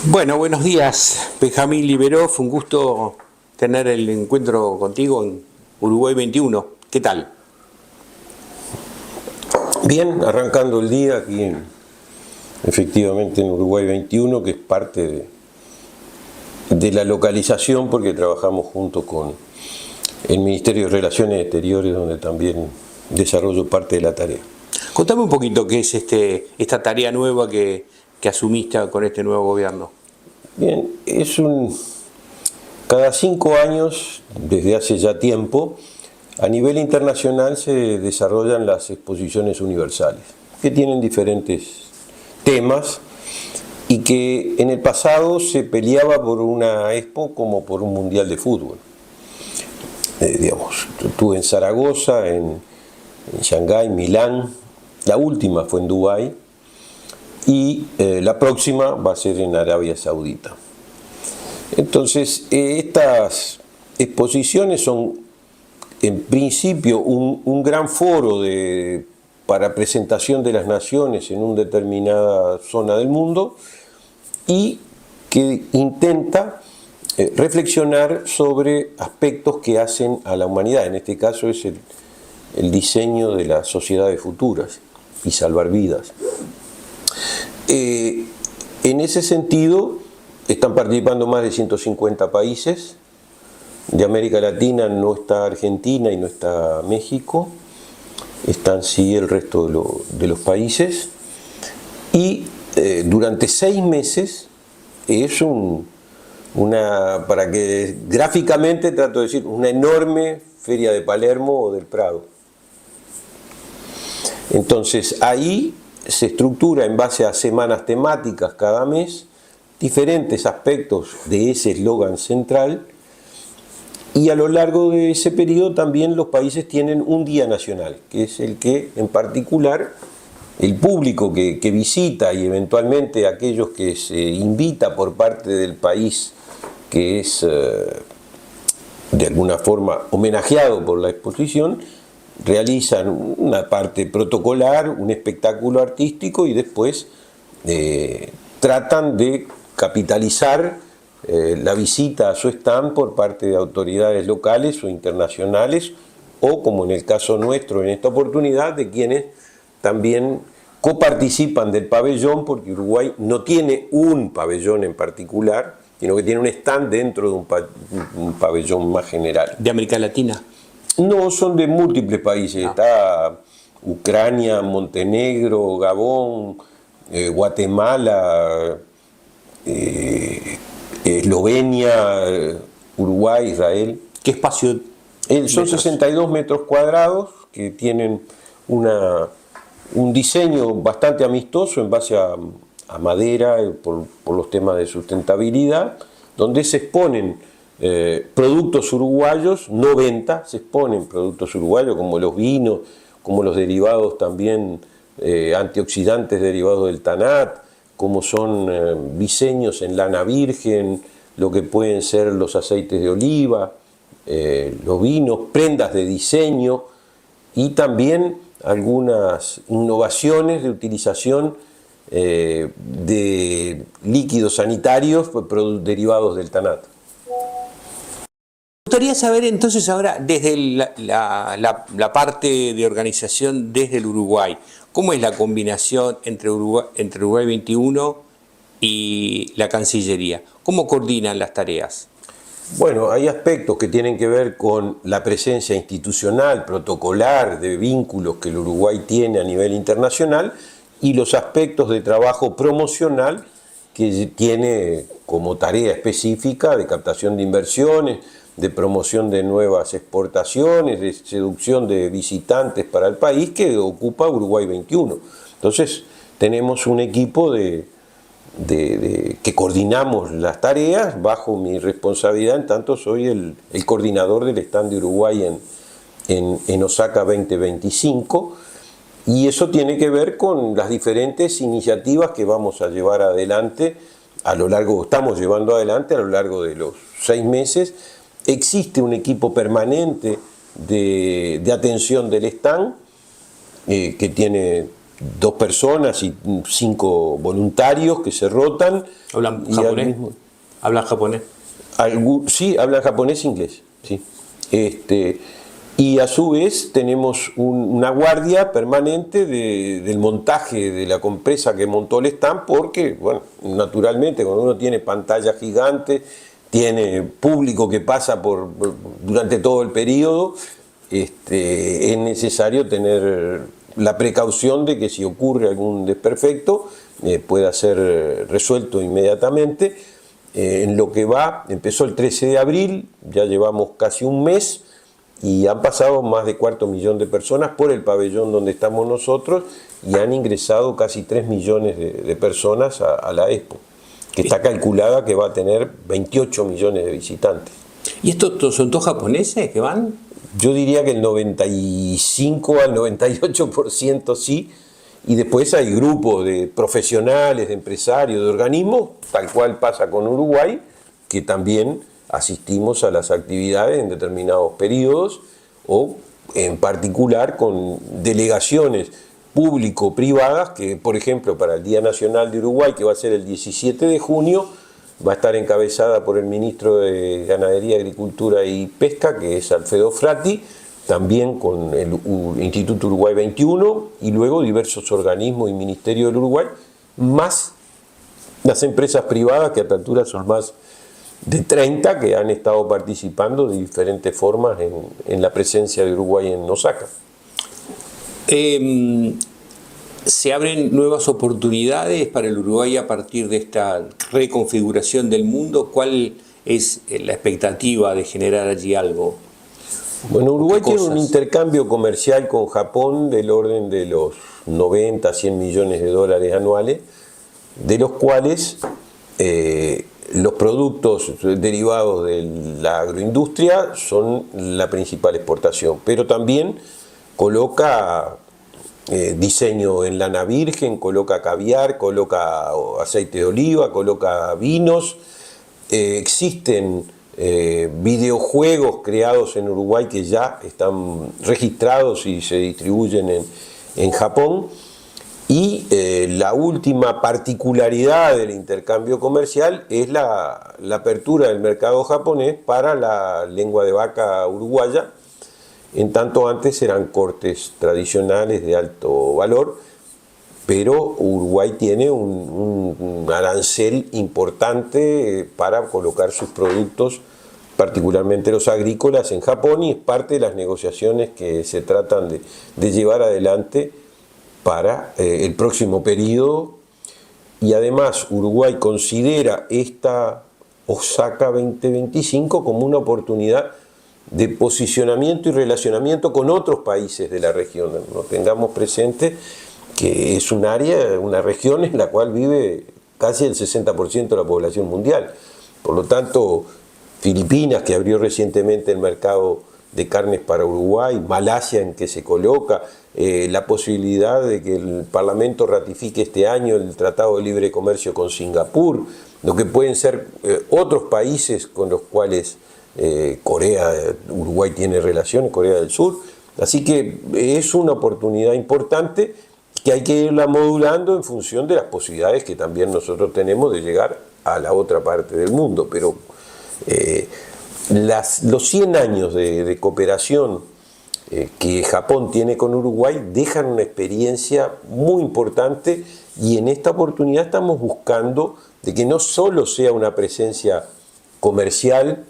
Bueno, buenos días, Benjamín Liberó. Fue un gusto tener el encuentro contigo en Uruguay 21. ¿Qué tal? Bien, arrancando el día aquí efectivamente en Uruguay 21, que es parte de la localización, porque trabajamos junto con el Ministerio de Relaciones Exteriores, donde también desarrollo parte de la tarea. Contame un poquito qué es esta tarea nueva que asumiste con este nuevo gobierno. Bien, cada 5 años, desde hace ya tiempo, a nivel internacional se desarrollan las exposiciones universales, que tienen diferentes temas y que en el pasado se peleaba por una expo como por un mundial de fútbol. Estuve en Zaragoza, en Shanghái, Milán, la última fue en Dubái y la próxima va a ser en Arabia Saudita. Entonces, estas exposiciones son en principio un gran foro para presentación de las naciones en una determinada zona del mundo y que intenta reflexionar sobre aspectos que hacen a la humanidad. En este caso es el diseño de las sociedades futuras y salvar vidas. En ese sentido, están participando más de 150 países. De América Latina no está Argentina y no está México, están sí el resto de los países. Y durante 6 meses es para que gráficamente trato de decir, una enorme feria de Palermo o del Prado. Entonces ahí se estructura en base a semanas temáticas cada mes, diferentes aspectos de ese eslogan central, y a lo largo de ese periodo también los países tienen un día nacional, que es el que en particular el público que visita y eventualmente aquellos que se invita por parte del país que es de alguna forma homenajeado por la exposición, realizan una parte protocolar, un espectáculo artístico y después tratan de capitalizar la visita a su stand por parte de autoridades locales o internacionales o, como en el caso nuestro en esta oportunidad, de quienes también coparticipan del pabellón, porque Uruguay no tiene un pabellón en particular, sino que tiene un stand dentro de un pabellón más general. ¿De América Latina? No, son de múltiples países. Está Ucrania, Montenegro, Gabón, Guatemala, Eslovenia, Uruguay, Israel. ¿Qué espacio? Son 62 metros cuadrados que tienen un diseño bastante amistoso en base a madera por los temas de sustentabilidad, donde se exponen productos uruguayos, 90 se exponen productos uruguayos como los vinos, como los derivados también antioxidantes derivados del tanat, como son diseños en lana virgen, lo que pueden ser los aceites de oliva, los vinos, prendas de diseño y también algunas innovaciones de utilización de líquidos sanitarios derivados del tanat. Me gustaría saber entonces ahora desde la parte de organización desde el Uruguay, ¿cómo es la combinación entre Uruguay 21 y la Cancillería? ¿Cómo coordinan las tareas? Bueno, hay aspectos que tienen que ver con la presencia institucional, protocolar, de vínculos que el Uruguay tiene a nivel internacional y los aspectos de trabajo promocional que tiene como tarea específica de captación de inversiones, de promoción de nuevas exportaciones, de seducción de visitantes para el país que ocupa Uruguay 21. Entonces tenemos un equipo que coordinamos las tareas bajo mi responsabilidad, en tanto soy el coordinador del stand de Uruguay en Osaka 2025, y eso tiene que ver con las diferentes iniciativas que vamos a llevar adelante estamos llevando adelante a lo largo de los 6 meses. Existe un equipo permanente de atención del stand que tiene 2 personas y 5 voluntarios que se rotan. ¿Hablan japonés? ¿Hablan japonés? Sí, hablan japonés e inglés. Sí. Y a su vez tenemos una guardia permanente del montaje de la empresa que montó el stand, porque, bueno, naturalmente cuando uno tiene pantalla gigante, tiene público que pasa durante todo el periodo, es necesario tener la precaución de que si ocurre algún desperfecto pueda ser resuelto inmediatamente. En lo que va, empezó el 13 de abril, ya llevamos casi un mes, y han pasado más de 250.000 de personas por el pabellón donde estamos nosotros y han ingresado casi 3 millones de personas a la Expo, que está calculada que va a tener 28 millones de visitantes. ¿Y estos son todos japoneses que van? Yo diría que el 95 al 98% sí, y después hay grupos de profesionales, de empresarios, de organismos, tal cual pasa con Uruguay, que también asistimos a las actividades en determinados periodos o en particular con delegaciones público-privadas que, por ejemplo, para el Día Nacional de Uruguay, que va a ser el 17 de junio, va a estar encabezada por el ministro de Ganadería, Agricultura y Pesca, que es Alfredo Frati, también con el Instituto Uruguay 21 y luego diversos organismos y ministerios del Uruguay, más las empresas privadas, que a esta altura son más de 30 que han estado participando de diferentes formas en la presencia de Uruguay en Osaka. ¿Se abren nuevas oportunidades para el Uruguay a partir de esta reconfiguración del mundo? ¿Cuál es la expectativa de generar allí algo? Bueno, Uruguay tiene un intercambio comercial con Japón del orden de los 90 a 100 millones de dólares anuales, de los cuales los productos derivados de la agroindustria son la principal exportación, pero también coloca diseño en lana virgen, coloca caviar, coloca aceite de oliva, coloca vinos. Existen videojuegos creados en Uruguay que ya están registrados y se distribuyen en Japón. Y la última particularidad del intercambio comercial es la apertura del mercado japonés para la lengua de vaca uruguaya. En tanto antes eran cortes tradicionales de alto valor, pero Uruguay tiene un arancel importante para colocar sus productos, particularmente los agrícolas, en Japón, y es parte de las negociaciones que se tratan de llevar adelante para el próximo periodo. Y además Uruguay considera esta Osaka 2025 como una oportunidad de posicionamiento y relacionamiento con otros países de la región. No tengamos presente que es un área, una región en la cual vive casi el 60% de la población mundial. Por lo tanto, Filipinas, que abrió recientemente el mercado de carnes para Uruguay, Malasia, en que se coloca, la posibilidad de que el Parlamento ratifique este año el Tratado de Libre Comercio con Singapur, lo que pueden ser otros países con los cuales Uruguay tiene relaciones, Corea del Sur. Así que es una oportunidad importante que hay que irla modulando en función de las posibilidades que también nosotros tenemos de llegar a la otra parte del mundo. Pero los 100 años de cooperación que Japón tiene con Uruguay dejan una experiencia muy importante, y en esta oportunidad estamos buscando de que no solo sea una presencia comercial,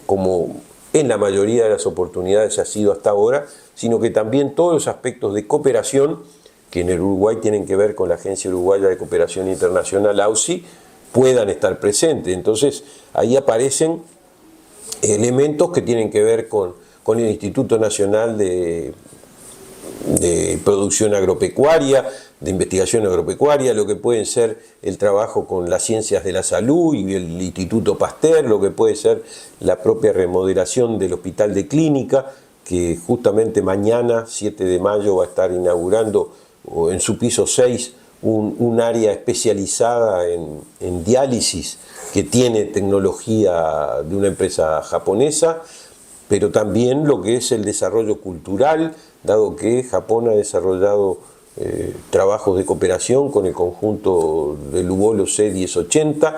como en la mayoría de las oportunidades ha sido hasta ahora, sino que también todos los aspectos de cooperación que en el Uruguay tienen que ver con la Agencia Uruguaya de Cooperación Internacional, AUCI, puedan estar presentes. Entonces ahí aparecen elementos que tienen que ver con el Instituto Nacional de Producción Agropecuaria, de Investigación Agropecuaria, lo que pueden ser el trabajo con las ciencias de la salud y el Instituto Pasteur, lo que puede ser la propia remodelación del Hospital de Clínica, que justamente mañana, 7 de mayo, va a estar inaugurando en su piso 6 un área especializada en diálisis que tiene tecnología de una empresa japonesa, pero también lo que es el desarrollo cultural, dado que Japón ha desarrollado trabajos de cooperación con el conjunto del Ubolo C1080,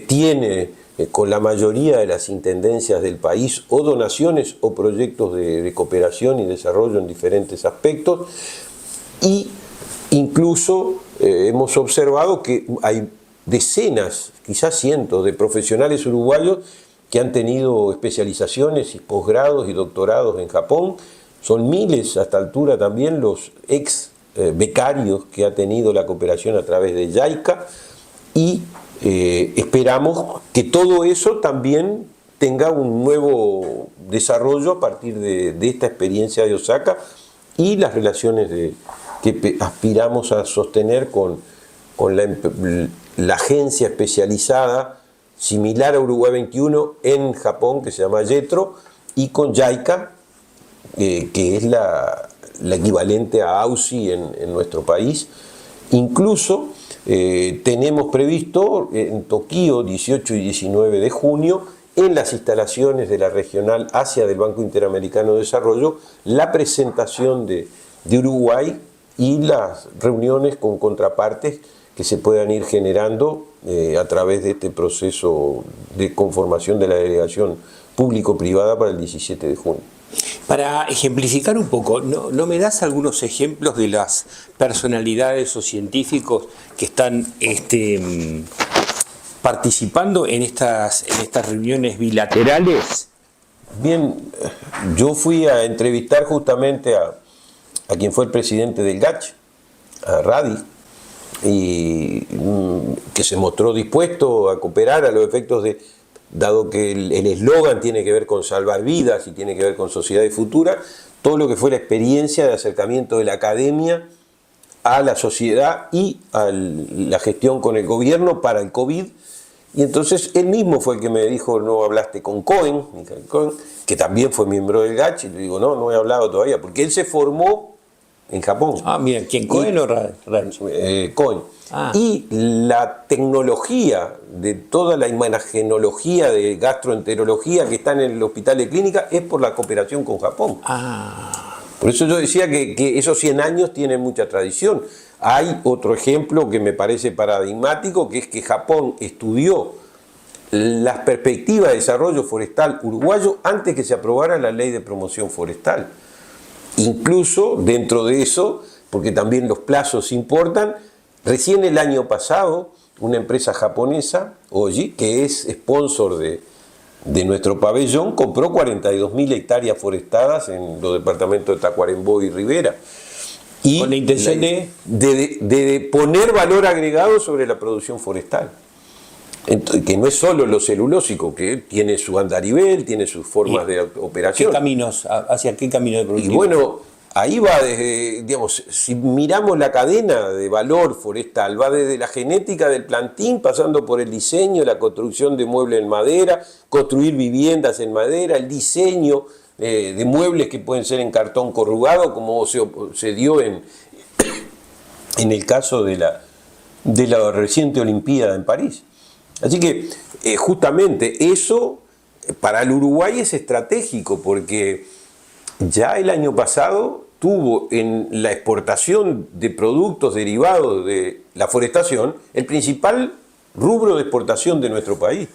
tiene con la mayoría de las intendencias del país o donaciones o proyectos de cooperación y desarrollo en diferentes aspectos, y incluso hemos observado que hay decenas, quizás cientos de profesionales uruguayos que han tenido especializaciones y posgrados y doctorados en Japón. Son miles a esta altura también los ex becarios que ha tenido la cooperación a través de JICA, y esperamos que todo eso también tenga un nuevo desarrollo a partir de esta experiencia de Osaka y las relaciones que aspiramos a sostener con la agencia especializada similar a Uruguay 21 en Japón, que se llama JETRO, y con JICA, que es la equivalente a AUSI en nuestro país. Incluso tenemos previsto en Tokio, 18 y 19 de junio, en las instalaciones de la Regional Asia del Banco Interamericano de Desarrollo, la presentación de Uruguay y las reuniones con contrapartes que se puedan ir generando a través de este proceso de conformación de la delegación público-privada para el 17 de junio. Para ejemplificar un poco, ¿no me das algunos ejemplos de las personalidades o científicos que están participando en estas reuniones bilaterales? Bien, yo fui a entrevistar justamente a quien fue el presidente del GACH, a Radi, y que se mostró dispuesto a cooperar a los efectos de, dado que el eslogan tiene que ver con salvar vidas y tiene que ver con sociedad y futura, todo lo que fue la experiencia de acercamiento de la academia a la sociedad y a la gestión con el gobierno para el COVID. Y entonces él mismo fue el que me dijo: no hablaste con Cohen, que también fue miembro del GACH. Y le digo: no he hablado todavía, porque él se formó en Japón. Ah, mira, ¿quién? ¿Cohen o Radi? Cohen. Ah. Y la tecnología de toda la imagenología de gastroenterología que está en el hospital de clínica es por la cooperación con Japón. Ah. Por eso yo decía que esos 100 años tienen mucha tradición. Hay otro ejemplo que me parece paradigmático, que es que Japón estudió las perspectivas de desarrollo forestal uruguayo antes que se aprobara la ley de promoción forestal. Incluso dentro de eso, porque también los plazos importan, recién el año pasado una empresa japonesa, Oji, que es sponsor de nuestro pabellón, compró 42.000 hectáreas forestadas en los departamentos de Tacuarembó y Rivera. Y con la intención de poner valor agregado sobre la producción forestal. Entonces, que no es solo lo celulósico, que tiene su andarivel, tiene sus formas de operación. ¿Qué caminos? ¿Hacia qué camino de productividad? Y bueno, ahí va desde, digamos, si miramos la cadena de valor forestal, va desde la genética del plantín, pasando por el diseño, la construcción de muebles en madera, construir viviendas en madera, el diseño de muebles que pueden ser en cartón corrugado, como se dio en el caso de la reciente Olimpiada en París. Así que justamente eso para el Uruguay es estratégico, porque ya el año pasado tuvo en la exportación de productos derivados de la forestación el principal rubro de exportación de nuestro país.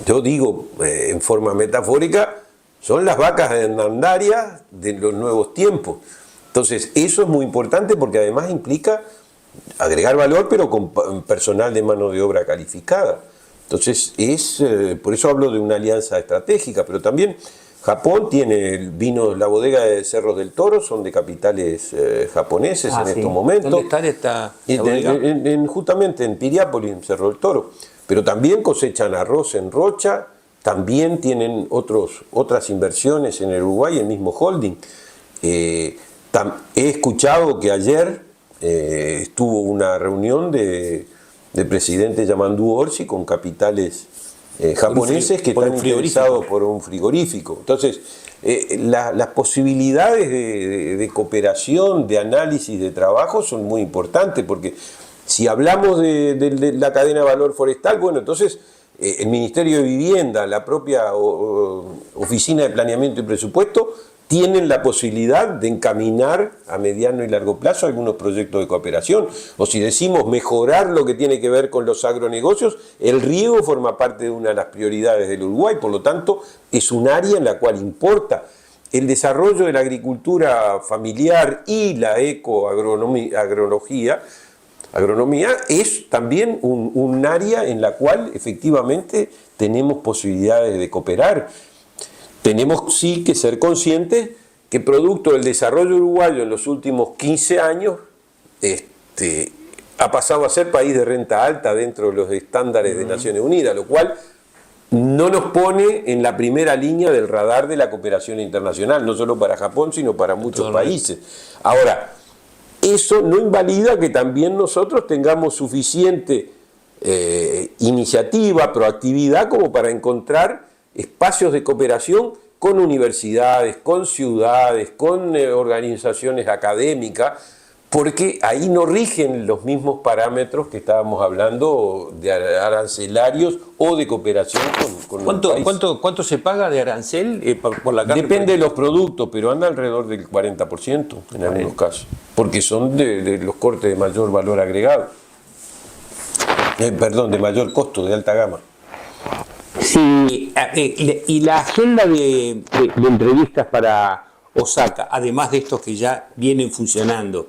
Yo digo en forma metafórica, son las vacas de Hernandaria de los nuevos tiempos. Entonces eso es muy importante, porque además implica agregar valor, pero con personal de mano de obra calificada. Entonces por eso hablo de una alianza estratégica, pero también Japón tiene vinos, la bodega de Cerros del Toro, son de capitales japoneses en estos momentos. ¿Dónde está esta bodega? Justamente en Piriápolis, en Cerro del Toro. Pero también cosechan arroz en Rocha, también tienen otras inversiones en el Uruguay, el mismo holding. He escuchado que ayer estuvo una reunión del presidente Yamandu Orsi con capitales japoneses que están interesados por un frigorífico. Entonces, las posibilidades de cooperación, de análisis, de trabajo son muy importantes, porque si hablamos de la cadena de valor forestal, bueno, entonces el Ministerio de Vivienda, la propia Oficina de Planeamiento y Presupuesto, tienen la posibilidad de encaminar a mediano y largo plazo algunos proyectos de cooperación. O si decimos mejorar lo que tiene que ver con los agronegocios, el riego forma parte de una de las prioridades del Uruguay, por lo tanto es un área en la cual importa el desarrollo de la agricultura familiar y la agronomía es también un área en la cual efectivamente tenemos posibilidades de cooperar. Tenemos sí que ser conscientes que producto del desarrollo uruguayo en los últimos 15 años ha pasado a ser país de renta alta dentro de los estándares de Naciones Unidas, lo cual no nos pone en la primera línea del radar de la cooperación internacional, no solo para Japón, sino para muchos países. Ahora, eso no invalida que también nosotros tengamos suficiente iniciativa, proactividad como para encontrar espacios de cooperación con universidades, con ciudades, con organizaciones académicas, porque ahí no rigen los mismos parámetros que estábamos hablando de arancelarios o de cooperación con los países. ¿Cuánto se paga de arancel por la carne? Depende de los productos, pero anda alrededor del 40% en algunos casos, porque son de los cortes de mayor valor agregado. De mayor costo, de alta gama. Sí, y la agenda de entrevistas para Osaka, además de estos que ya vienen funcionando,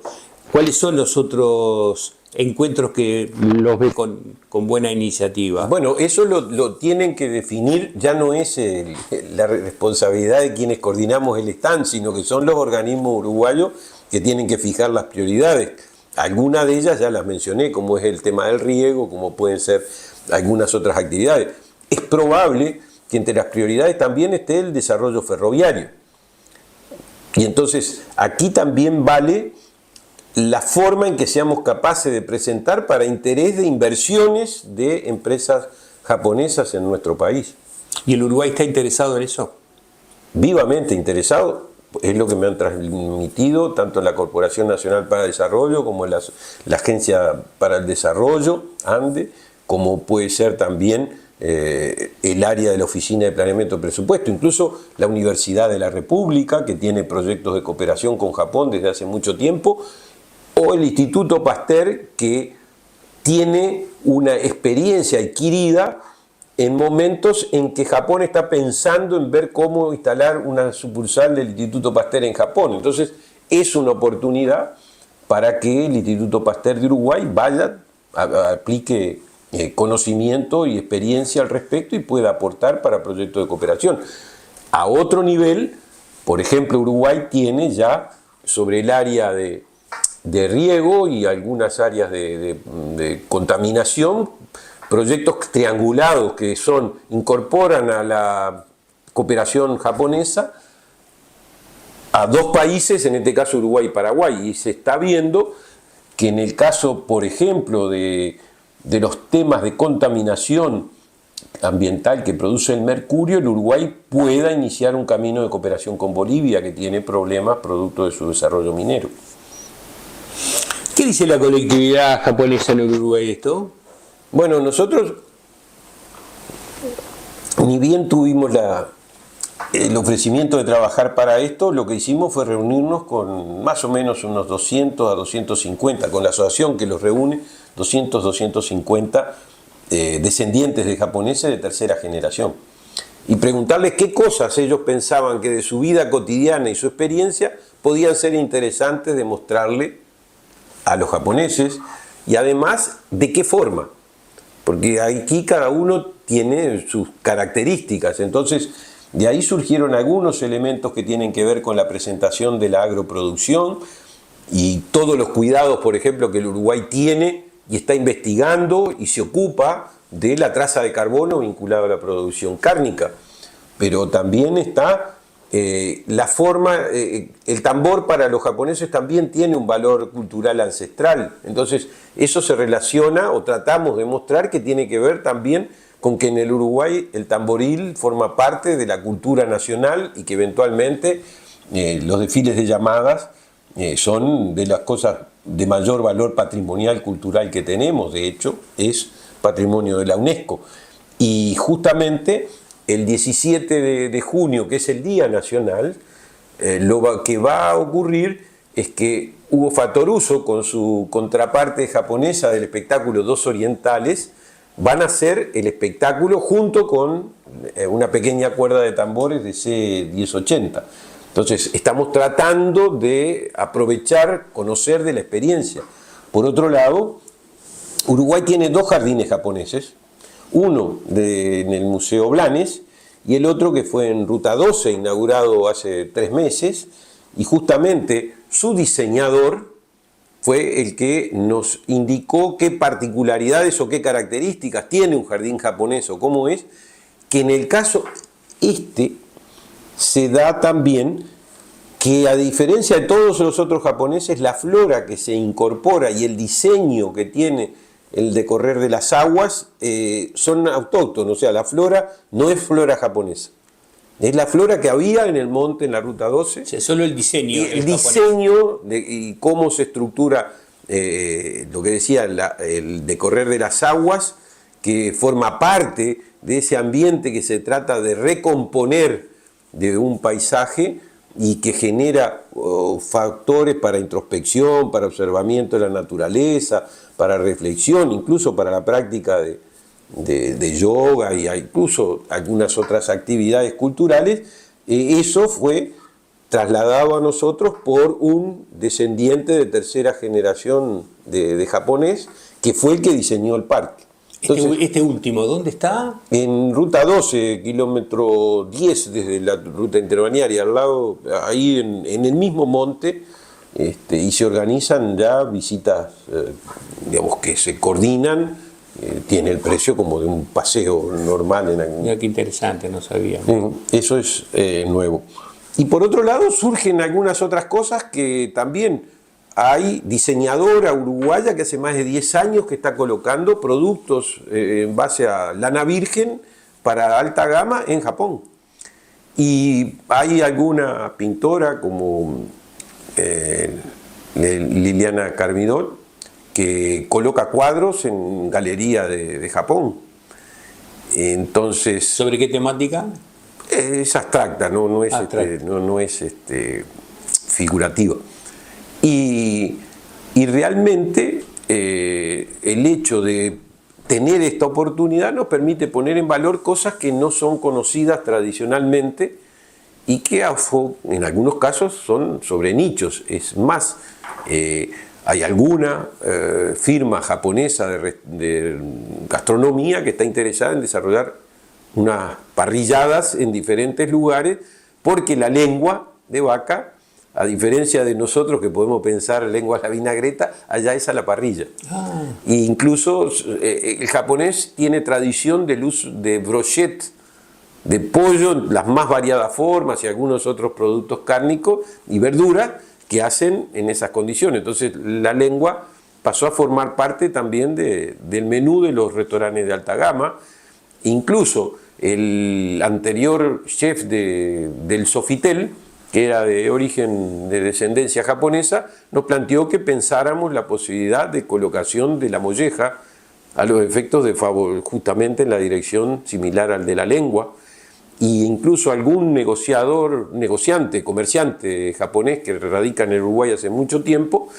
¿cuáles son los otros encuentros que los ve con buena iniciativa? Bueno, eso lo tienen que definir, ya no es la responsabilidad de quienes coordinamos el stand, sino que son los organismos uruguayos que tienen que fijar las prioridades. Algunas de ellas ya las mencioné, como es el tema del riego, como pueden ser algunas otras actividades. Es probable que entre las prioridades también esté el desarrollo ferroviario. Y entonces aquí también vale la forma en que seamos capaces de presentar para interés de inversiones de empresas japonesas en nuestro país. ¿Y el Uruguay está interesado en eso? Vivamente interesado, es lo que me han transmitido tanto la Corporación Nacional para el Desarrollo como la Agencia para el Desarrollo, ANDE, como puede ser también el área de la Oficina de Planeamiento y Presupuesto, incluso la Universidad de la República, que tiene proyectos de cooperación con Japón desde hace mucho tiempo, o el Instituto Pasteur, que tiene una experiencia adquirida en momentos en que Japón está pensando en ver cómo instalar una sucursal del Instituto Pasteur en Japón. Entonces, es una oportunidad para que el Instituto Pasteur de Uruguay vaya, aplique conocimiento y experiencia al respecto y pueda aportar para proyectos de cooperación. A otro nivel, por ejemplo, Uruguay tiene ya sobre el área de riego y algunas áreas de contaminación, proyectos triangulados que incorporan a la cooperación japonesa a dos países, en este caso Uruguay y Paraguay, y se está viendo que en el caso, por ejemplo, de los temas de contaminación ambiental que produce el mercurio, el Uruguay pueda iniciar un camino de cooperación con Bolivia, que tiene problemas producto de su desarrollo minero. ¿Qué dice la colectividad japonesa en Uruguay de esto? Bueno, nosotros, ni bien tuvimos el ofrecimiento de trabajar para esto, lo que hicimos fue reunirnos con más o menos unos 200 a 250, con la asociación que los reúne, 200, 250 descendientes de japoneses de tercera generación. Y preguntarles qué cosas ellos pensaban que de su vida cotidiana y su experiencia podían ser interesantes de mostrarle a los japoneses, y además de qué forma, porque aquí cada uno tiene sus características. Entonces de ahí surgieron algunos elementos que tienen que ver con la presentación de la agroproducción y todos los cuidados, por ejemplo, que el Uruguay tiene y está investigando y se ocupa de la traza de carbono vinculada a la producción cárnica. Pero también está la forma, el tambor para los japoneses también tiene un valor cultural ancestral. Entonces eso se relaciona, o tratamos de mostrar que tiene que ver también con que en el Uruguay el tamboril forma parte de la cultura nacional y que eventualmente los desfiles de llamadas son de las cosas de mayor valor patrimonial cultural que tenemos. De hecho, es patrimonio de la UNESCO. Y justamente el 17 de junio, que es el Día Nacional, lo que va a ocurrir es que Hugo Fattoruso, con su contraparte japonesa del espectáculo Dos Orientales, van a hacer el espectáculo junto con una pequeña cuerda de tambores de C1080. Entonces, estamos tratando de aprovechar, conocer de la experiencia. Por otro lado, Uruguay tiene 2 jardines japoneses, uno en el Museo Blanes y el otro que fue en Ruta 12, inaugurado hace 3 meses, y justamente su diseñador fue el que nos indicó qué particularidades o qué características tiene un jardín japonés o cómo es, que en el caso se da también que, a diferencia de todos los otros japoneses, la flora que se incorpora y el diseño que tiene el decorrer de las aguas son autóctonos, o sea, la flora no es flora japonesa. Es la flora que había en el monte, en la Ruta 12. O sea, solo el diseño. Y el diseño y cómo se estructura, lo que decía, el decorrer de las aguas, que forma parte de ese ambiente que se trata de recomponer de un paisaje y que genera factores para introspección, para observamiento de la naturaleza, para reflexión, incluso para la práctica de yoga y incluso algunas otras actividades culturales. Eso fue trasladado a nosotros por un descendiente de tercera generación de japonés, que fue el que diseñó el parque. Entonces, este último, ¿dónde está? En Ruta 12, kilómetro 10 desde la ruta interbalnearia, al lado, ahí en el mismo monte, y se organizan ya visitas, digamos, que se coordinan. Tiene el precio como de un paseo normal. Mira qué interesante, no sabía. Eso es nuevo. Y por otro lado surgen algunas otras cosas que también hay diseñadora uruguaya que hace más de 10 años que está colocando productos en base a lana virgen para alta gama en Japón. Y hay alguna pintora como Liliana Carmidol, que coloca cuadros en galería de Japón. Entonces, ¿sobre qué temática? Es abstracta, no es figurativa. Y realmente el hecho de tener esta oportunidad nos permite poner en valor cosas que no son conocidas tradicionalmente y que en algunos casos son sobre nichos. Es más, hay alguna firma japonesa de gastronomía que está interesada en desarrollar unas parrilladas en diferentes lugares, porque la lengua de vaca, a diferencia de nosotros que podemos pensar lengua a la vinagreta, allá es a la parrilla. E incluso el japonés tiene tradición del uso de brochette de pollo en las más variadas formas y algunos otros productos cárnicos y verduras que hacen en esas condiciones. Entonces la lengua pasó a formar parte también del menú de los restaurantes de alta gama. Incluso el anterior chef del Sofitel, que era de origen de descendencia japonesa, nos planteó que pensáramos la posibilidad de colocación de la molleja a los efectos de justamente en la dirección similar al de la lengua. E incluso algún negociante, comerciante japonés que radica en el Uruguay hace mucho tiempo,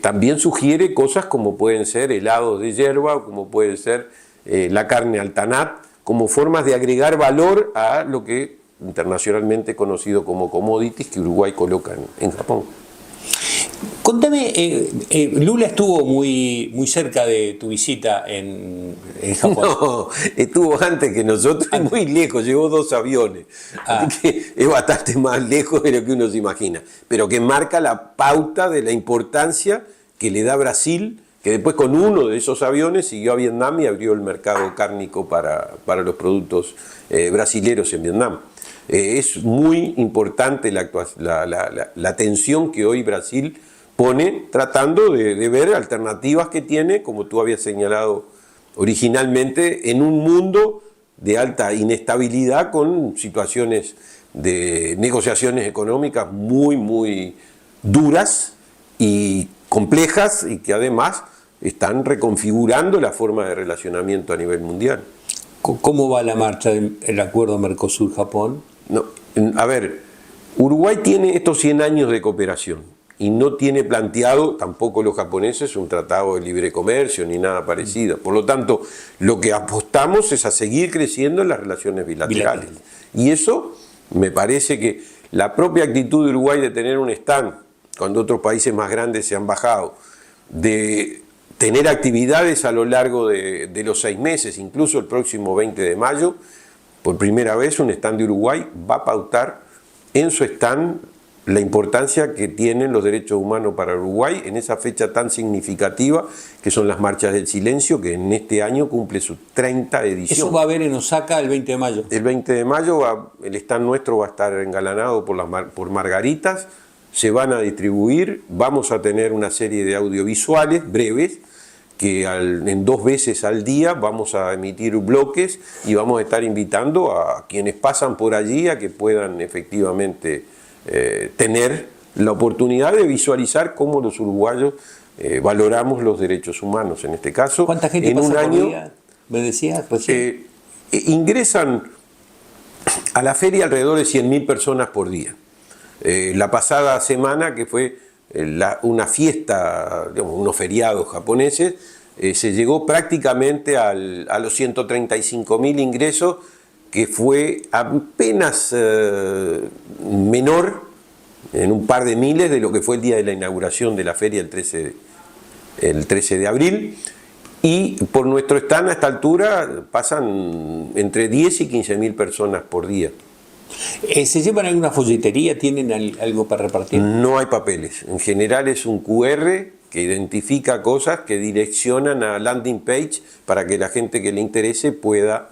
también sugiere cosas como pueden ser helados de yerba o como puede ser la carne al tanat, como formas de agregar valor a lo que internacionalmente conocido como commodities que Uruguay coloca en Japón. Contame, Lula estuvo muy cerca de tu visita en Japón. No, estuvo antes que nosotros, muy lejos, llevó 2 aviones. Así que es bastante más lejos de lo que uno se imagina. Pero que marca la pauta de la importancia que le da Brasil, que después con uno de esos aviones siguió a Vietnam y abrió el mercado cárnico para los productos brasileros en Vietnam. Es muy importante la atención que hoy Brasil pone tratando de ver alternativas que tiene, como tú habías señalado originalmente, en un mundo de alta inestabilidad con situaciones de negociaciones económicas muy duras y complejas y que además están reconfigurando la forma de relacionamiento a nivel mundial. ¿Cómo va la marcha del acuerdo Mercosur-Japón? No, a ver, Uruguay tiene estos 100 años de cooperación y no tiene planteado, tampoco los japoneses, un tratado de libre comercio ni nada parecido. Por lo tanto, lo que apostamos es a seguir creciendo en las relaciones bilaterales. Y eso me parece que la propia actitud de Uruguay de tener un stand, cuando otros países más grandes se han bajado, de tener actividades a lo largo de los 6 meses, incluso el próximo 20 de mayo, por primera vez un stand de Uruguay va a pautar en su stand la importancia que tienen los derechos humanos para Uruguay en esa fecha tan significativa que son las marchas del silencio, que en este año cumple su 30 edición. ¿Eso va a haber en Osaka el 20 de mayo? El 20 de mayo el stand nuestro va a estar engalanado por margaritas, se van a distribuir, vamos a tener una serie de audiovisuales breves, que en 2 veces al día vamos a emitir bloques y vamos a estar invitando a quienes pasan por allí a que puedan efectivamente tener la oportunidad de visualizar cómo los uruguayos valoramos los derechos humanos. En este caso, ¿cuánta gente en pasa un por año día? ¿Me decías recién? Ingresan a la feria alrededor de 100.000 personas por día. La pasada semana, que fue una fiesta, digamos, unos feriados japoneses, se llegó prácticamente a los 135.000 ingresos, que fue apenas menor, en un par de miles, de lo que fue el día de la inauguración de la feria el 13 de abril. Y por nuestro stand a esta altura pasan entre 10 y 15.000 personas por día. ¿Se llevan alguna folletería? ¿Tienen algo para repartir? No hay papeles. En general es un QR que identifica cosas que direccionan a landing page para que la gente que le interese pueda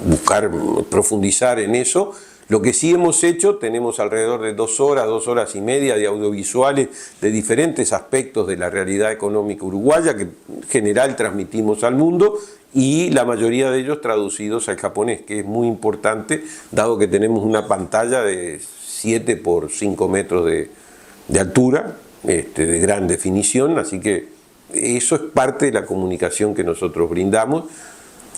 buscar, profundizar en eso. Lo que sí hemos hecho, tenemos alrededor de 2 horas y media de audiovisuales de diferentes aspectos de la realidad económica uruguaya que en general transmitimos al mundo, y la mayoría de ellos traducidos al japonés, que es muy importante, dado que tenemos una pantalla de 7 por 5 metros de altura, de gran definición, así que eso es parte de la comunicación que nosotros brindamos.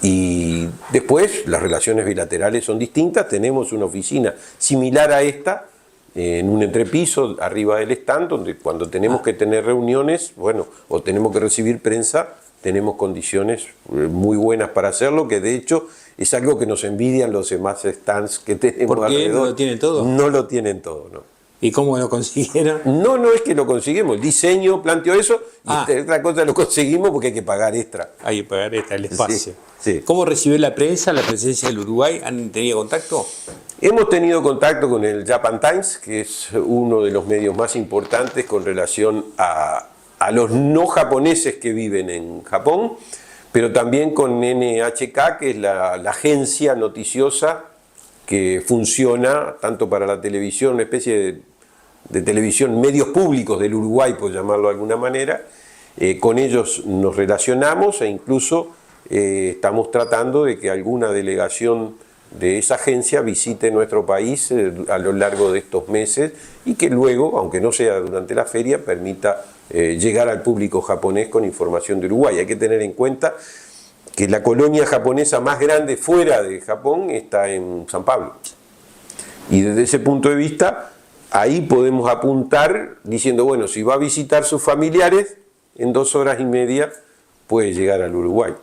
Y después las relaciones bilaterales son distintas. Tenemos una oficina similar a esta en un entrepiso arriba del stand, donde cuando tenemos que tener reuniones, bueno, o tenemos que recibir prensa, tenemos condiciones muy buenas para hacerlo, que de hecho es algo que nos envidian los demás stands que tenemos alrededor. ¿No lo tienen todo? No lo tienen todo, no. ¿Y cómo lo consiguieron? No es que lo conseguimos, el diseño planteó eso, y otra cosa lo conseguimos porque hay que pagar extra. Hay que pagar extra el espacio. Sí. ¿Cómo recibió la prensa la presencia del Uruguay? ¿Han tenido contacto? Hemos tenido contacto con el Japan Times, que es uno de los medios más importantes con relación a los no japoneses que viven en Japón, pero también con NHK, que es la agencia noticiosa que funciona tanto para la televisión, una especie de televisión, medios públicos del Uruguay, por llamarlo de alguna manera. Con ellos nos relacionamos e incluso estamos tratando de que alguna delegación de esa agencia visite nuestro país a lo largo de estos meses, y que luego, aunque no sea durante la feria, permita llegar al público japonés con información de Uruguay. Hay que tener en cuenta que la colonia japonesa más grande fuera de Japón está en San Pablo. Y desde ese punto de vista, ahí podemos apuntar diciendo, bueno, si va a visitar sus familiares, en 2 horas y media puede llegar al Uruguay.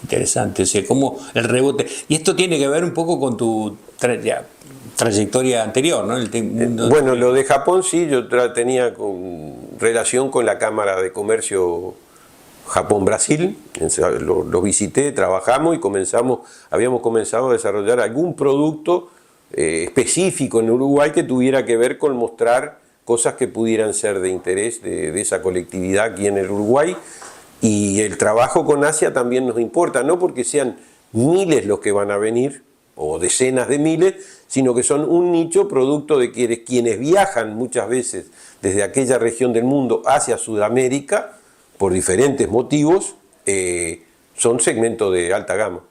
Interesante, o sea, como el rebote. Y esto tiene que ver un poco con tu trayectoria anterior, ¿no? Bueno, lo de Japón sí, yo tenía relación con la Cámara de Comercio Japón-Brasil, lo visité, trabajamos y habíamos comenzado a desarrollar algún producto específico en Uruguay que tuviera que ver con mostrar cosas que pudieran ser de interés de esa colectividad aquí en el Uruguay. Y el trabajo con Asia también nos importa, no porque sean miles los que van a venir, o decenas de miles, sino que son un nicho producto de quienes viajan muchas veces desde aquella región del mundo hacia Sudamérica, por diferentes motivos, son segmentos de alta gama.